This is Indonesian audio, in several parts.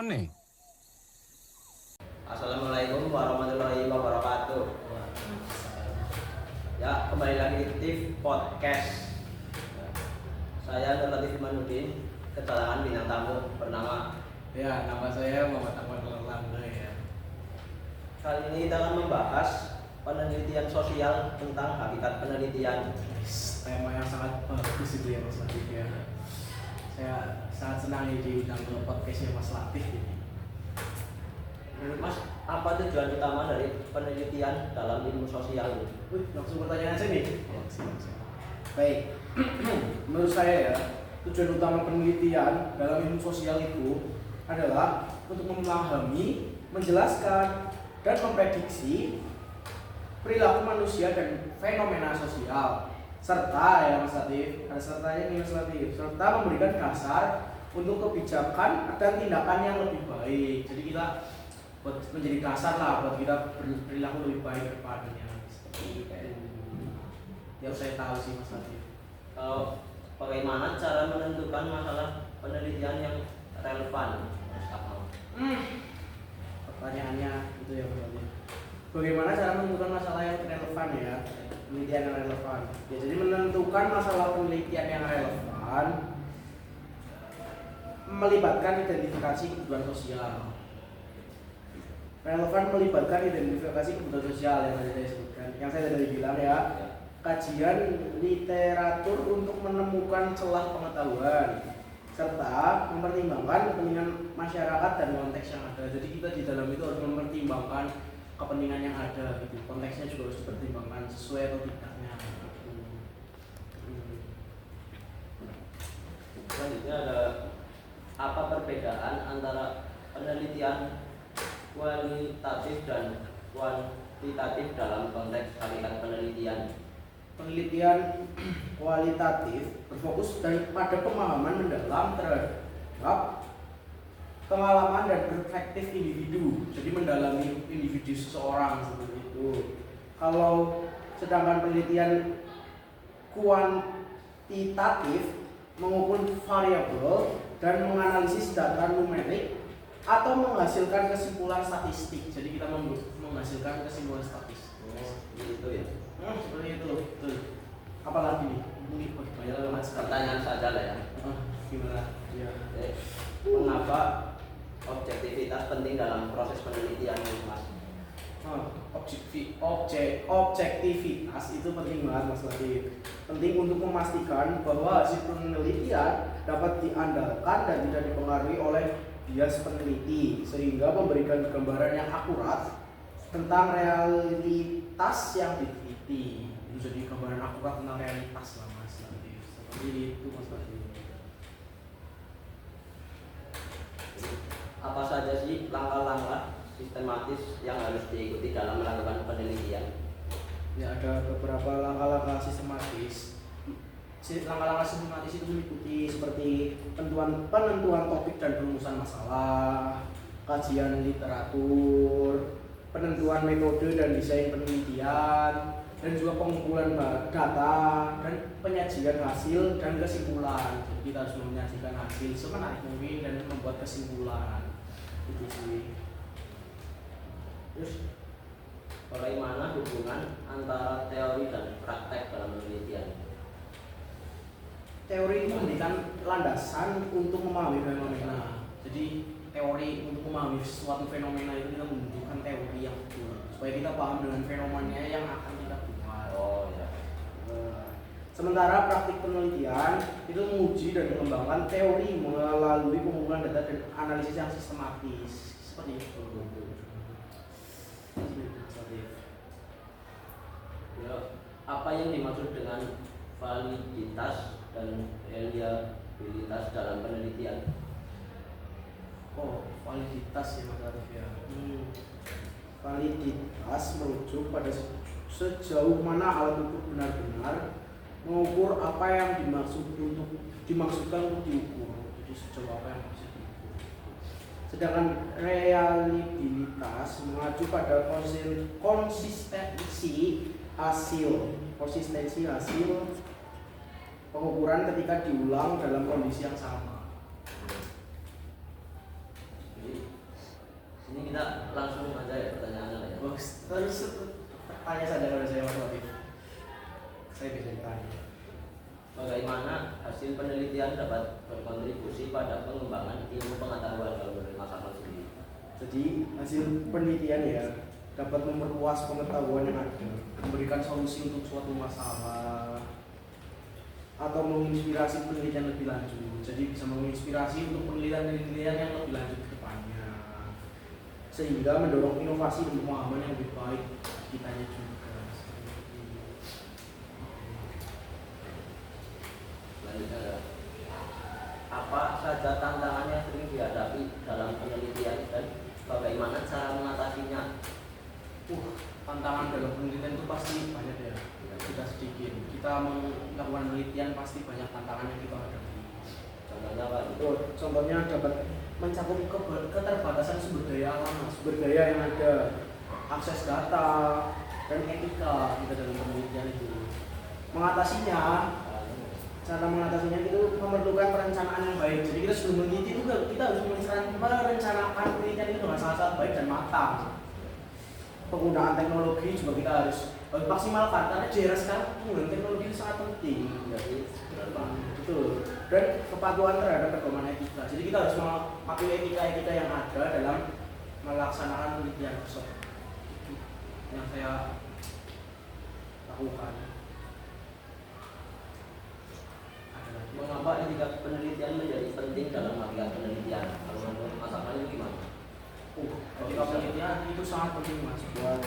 nih? Assalamualaikum warahmatullahi wabarakatuh. Ya, kembali lagi di TIF Podcast. Saya Nur Latif Manudin, kedatangan bintang tamu bernama. Ya, nama saya Muhammad Ahmad Erlangga ya. Kali ini kita akan membahas penelitian sosial tentang habitat penelitian. Tema yang sangat bagus itu ya Mas Latif ya. Saya sangat senang ya diundang ke podcastnya Mas Latif ini. Menurut Mas, apa tujuan utama dari penelitian dalam ilmu sosial ini? Langsung pertanyaan saya nih. Baik, menurut saya ya, tujuan utama penelitian dalam ilmu sosial itu adalah untuk memahami, menjelaskan, dan memprediksi perilaku manusia dan fenomena sosial, serta ya Mas Latif, ada sertanya nih Mas Latif, serta memberikan dasar untuk kebijakan dan tindakan yang lebih baik. Jadi kita buat menjadi dasar lah buat kita berperilaku lebih baik ke depannya. Seperti itu yang saya tahu sih Mas Latif. Kalau bagaimana cara menentukan masalah penelitian yang relevan? Pertanyaannya itu ya Mas Latif. Bagaimana cara menentukan masalah yang relevan ya? Penelitian yang relevan. Ya, jadi menentukan masalah penelitian yang relevan melibatkan identifikasi kebutuhan sosial. Relevan melibatkan identifikasi kebutuhan sosial yang tadi saya sebutkan. Yang saya tadi bilang ya, kajian literatur untuk menemukan celah pengetahuan serta mempertimbangkan kepentingan masyarakat dan konteks yang ada. Jadi kita di dalam itu harus mempertimbangkan kepentingan yang ada gitu. Konteksnya juga harus dipertimbangkan sesuai atau tidaknya. Selanjutnya ada apa perbedaan antara penelitian kualitatif dan kuantitatif dalam konteks habitat penelitian? Penelitian kualitatif berfokus pada pemahaman mendalam terhadap pengalaman dan perspektif individu. Jadi mendalami individu seseorang seperti itu. Kalau sedangkan penelitian kuantitatif mengukur variabel dan menganalisis data numerik atau menghasilkan kesimpulan statistik. Jadi kita menghasilkan kesimpulan statistik. Gitu ya. Seperti itu. Betul. Apalagi nih? Ini banyak Pertanyaan saja lah ya. Gimana? Ya. Mengapa objektivitas penting dalam proses penelitian ini, Mas? Objektivitas itu penting banget Mas Latif. Penting untuk memastikan bahwa hasil penelitian dapat diandalkan dan tidak dipengaruhi oleh bias peneliti, sehingga memberikan gambaran yang akurat tentang realitas yang diteliti. Jadi gambaran akurat tentang realitas lah Mas Latif. Seperti itu Mas Latif. Apa saja sih langkah-langkah sistematis yang harus diikuti dalam melakukan penelitian? Ya, ada beberapa langkah-langkah sistematis. Langkah-langkah sistematis itu meliputi seperti penentuan topik dan perumusan masalah, kajian literatur, penentuan metode dan desain penelitian, dan juga pengumpulan data dan penyajian hasil dan kesimpulan. Jadi kita harus menyajikan hasil semenarik mungkin dan membuat kesimpulan. Itu sih. Terus bagaimana hubungan antara teori dan praktek dalam penelitian? Teori itu memberikan landasan untuk memahami fenomena. Jadi teori untuk memahami suatu fenomena itu kita membutuhkan teori yang betul supaya kita paham dengan fenomenanya yang akan kita buat. Oh ya. Sementara praktik penelitian itu menguji dan mengembangkan teori melalui pengumpulan data dan analisis yang sistematis. Seperti itu. Ya, apa yang dimaksud dengan validitas dan reliabilitas dalam penelitian? Oh, validitas ya Mas Arif ya. Validitas merujuk pada sejauh mana alat ukur benar-benar mengukur apa yang dimaksudkan untuk diukur. Jadi sejauh apa yang harus diukur. Sedangkan reliabilitas mengacu pada konsistensi hasil pengukuran ketika diulang dalam kondisi yang sama. Jadi Ini kita langsung aja ya pertanyaannya ya. Bagus. Terus tanya saja pada saya Mas Latif. Saya bisa ditanya. Bagaimana hasil penelitian dapat berkontribusi pada pengembangan ilmu pengetahuan kalau menurut Mas Akmal sendiri? Jadi hasil penelitian ya dapat memperluas pengetahuan yang ada, memberikan solusi untuk suatu masalah, atau menginspirasi penelitian lebih lanjut. Jadi bisa menginspirasi untuk penelitian-penelitian yang lebih lanjut ke depannya, sehingga mendorong inovasi dan pemahaman yang lebih baik kitanya juga. Selanjutnya, apa saja tantangan yang sering dihadapi dalam penelitian dan bagaimana cara mengatasinya? Tantangan dalam penelitian itu pasti banyak ya. Tidak sedikit. Kita melakukan penelitian pasti banyak tantangan yang kita hadapi. Contohnya apa? Contohnya dapat mencakup keterbatasan sumber daya alam, sumber daya yang ada, akses data, dan etika kita dalam penelitian itu. Mengatasinya, cara mengatasinya itu memerlukan perencanaan yang baik. Jadi kita sebelum meneliti itu kita harus merencanakan penelitian itu dengan sangat baik dan matang. Penggunaan teknologi juga kita harus maksimalkan karena di era sekarang penggunaan teknologi itu sangat penting. Jadi Betul. Dan kepatuhan terhadap pedoman etika. Jadi kita harus memakai etika-etika yang ada dalam melaksanakan penelitian tersebut. Itu yang saya lakukan. mengapa etika penelitian menjadi penting dalam melakukan penelitian? Kalau menurut Mas Akmal itu gimana? Etika penelitian itu sangat penting Mas buat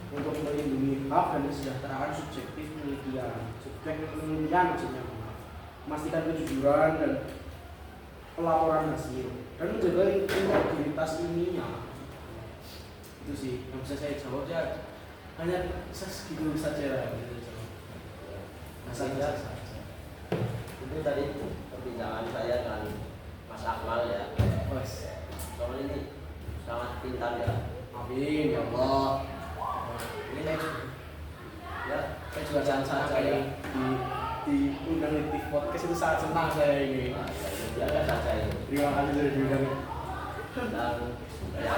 untuk melindungi hak dan kesejahteraan subjektif penelitian. Subjek penelitian maksudnya memastikan kejujuran dan pelaporan hasil dan menjaga integritas ilmiah. Itu sih yang bisa saya jawab ya, hanya segitu saja. Sehingga itu tadi perbincangan saya dengan Mas Akmal ya. Soal ini sangat pintar ya. Amin ya Allah. Ini ya Saya juga sangat saya di undang di podcast itu sangat senang saya ini. biasa saja ini. Terima kasih sudah diundang. Dan ya